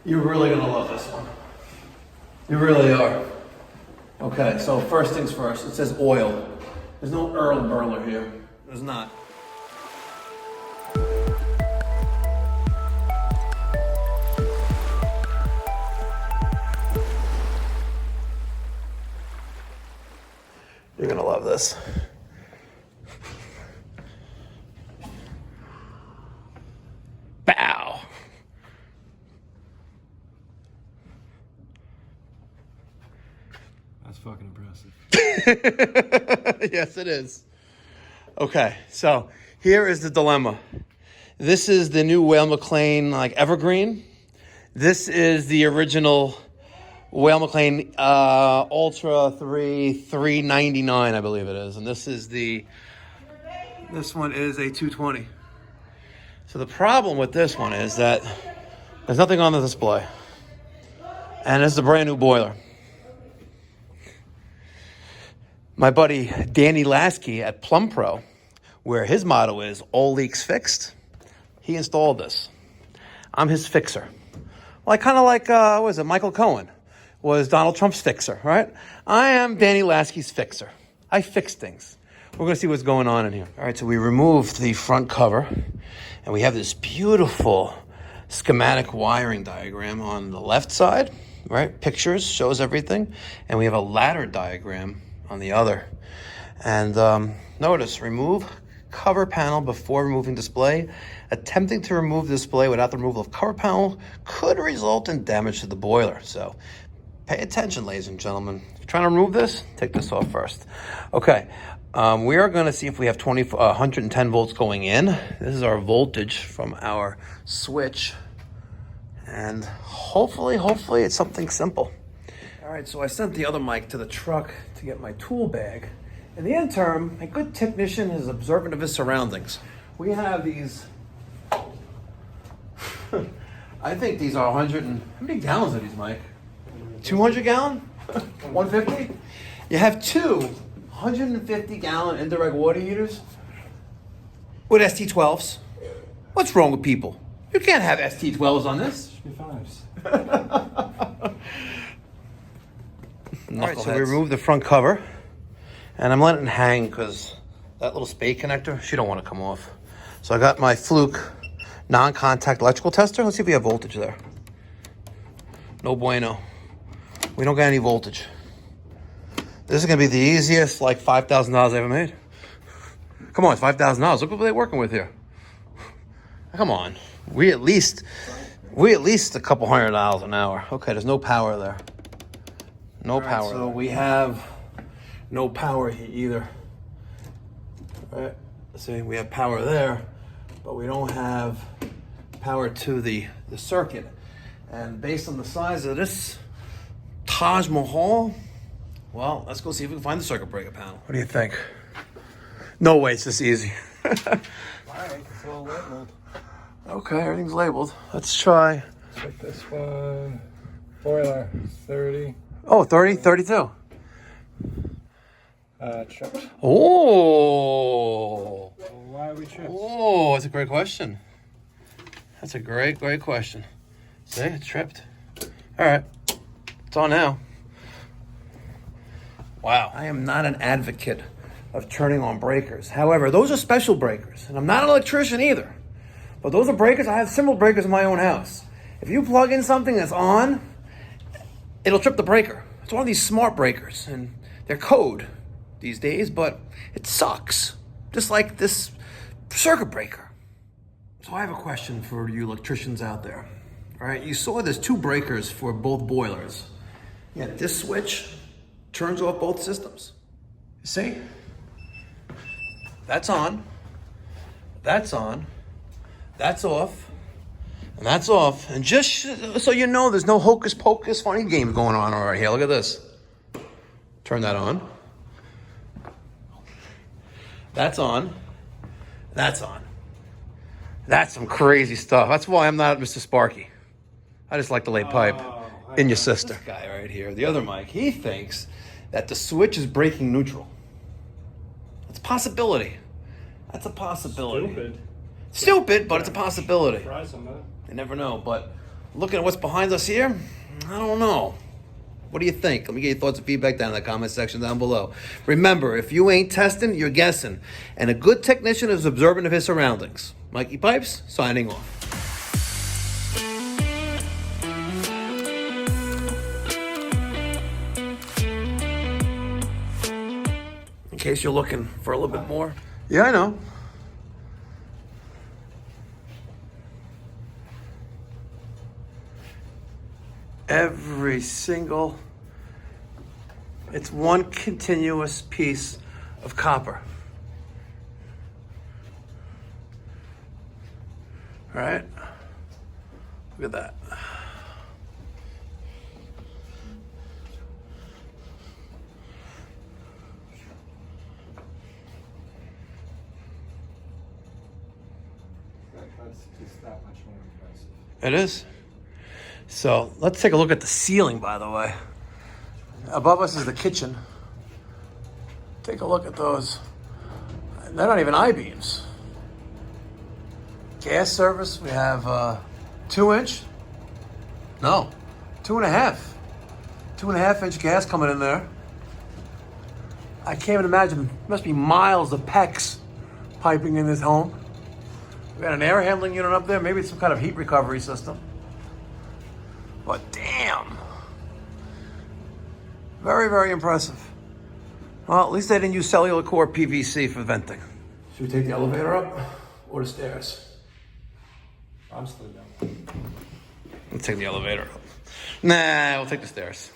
You're really gonna love this one. You really are. Okay, so first things first, it says oil. There's no Earl Burler here. There's not. You're gonna love this. Bow. That's fucking impressive. Yes, it is. Okay, so here is the dilemma. This is the new Weil McLain Evergreen. This is the original Weil McLain Ultra 399, I believe it is. And this one is a 220. So the problem with this one is that there's nothing on the display. And it's a brand new boiler. My buddy Danny Lasky at Plum Pro, where his motto is all leaks fixed, he installed this. I'm his fixer. Well, kind of like, Michael Cohen was Donald Trump's fixer, right? I am Danny Lasky's fixer. I fix things. We're going to see what's going on in here. All right, so we removed the front cover, and we have this beautiful schematic wiring diagram on the left side, right? Pictures, shows everything. And we have a ladder diagram on the other. And notice, remove cover panel before removing display. Attempting to remove the display without the removal of cover panel could result in damage to the boiler. So pay attention, ladies and gentlemen. If you're trying to remove this, take this off first. Okay, we are going to see if we have 110 volts going in. This is our voltage from our switch. And hopefully it's something simple. All right, so I sent the other mic to the truck to get my tool bag. In the interim, a good technician is observant of his surroundings. We have these, I think these are 100 and, how many gallons are these, Mike? 200 gallon? 150? You have two 150 gallon indirect water heaters with ST12s. What's wrong with people? You can't have ST12s on this. All right, so we removed the front cover, and I'm letting it hang because that little spade connector, she don't want to come off. So I got my Fluke non-contact electrical tester. Let's see if we have voltage there. No bueno. We don't got any voltage. This is going to be the easiest, $5,000 I ever made. Come on, it's $5,000. Look what they're working with here. Come on. We at least a couple $100 an hour. Okay, there's no power there. No power. So we have no power here either. All right. See, we have power there, but we don't have power to the circuit. And based on the size of this Taj Mahal, well, let's go see if we can find the circuit breaker panel. What do you think? No way it's this easy. All right, it's all labeled. Okay, everything's labeled. Let's try. Check this one. Boiler, 30. Oh, 30, 32. Tripped. Oh. Why are we tripped? Oh, that's a great question. That's a great question. See, it's tripped. All right, it's on now. Wow. I am not an advocate of turning on breakers. However, those are special breakers, and I'm not an electrician either. But those are breakers. I have similar breakers in my own house. If you plug in something that's on, it'll trip the breaker. It's one of these smart breakers, and they're code these days, but it sucks. Just like this circuit breaker. So I have a question for you electricians out there. All right, you saw there's two breakers for both boilers. Yet this switch turns off both systems. See? That's on. That's on. That's off. And that's off. And just so you know, there's no hocus pocus funny game going on right here. Look at this. Turn that on. That's on. That's on. That's some crazy stuff. That's why I'm not Mr. Sparky. I just like to lay pipe in your sister. This guy right here, the other Mike, he thinks that the switch is breaking neutral. It's a possibility. That's a possibility. Stupid, but it's a possibility. You never know, but looking at what's behind us here, I don't know. What do you think? Let me get your thoughts and feedback down in the comment section down below. Remember, if you ain't testing, you're guessing. And a good technician is observant of his surroundings. Mikey Pipes, signing off. In case you're looking for a little bit more. Yeah, I know. Every single, it's one continuous piece of copper. All right? Look at that. That's just that much more impressive. It is. So let's take a look at the ceiling, by the way. Above us is the kitchen. Take a look at those. They're not even I-beams. Gas service, we have 2-inch. No, 2.5. 2.5-inch gas coming in there. I can't even imagine. There must be miles of PEX piping in this home. We got an air handling unit up there. Maybe it's some kind of heat recovery system. But damn. Very, very impressive. Well, at least they didn't use cellular core PVC for venting. Should we take the elevator up or the stairs? I'm still down. Let's take the elevator up. Nah, we'll take the stairs.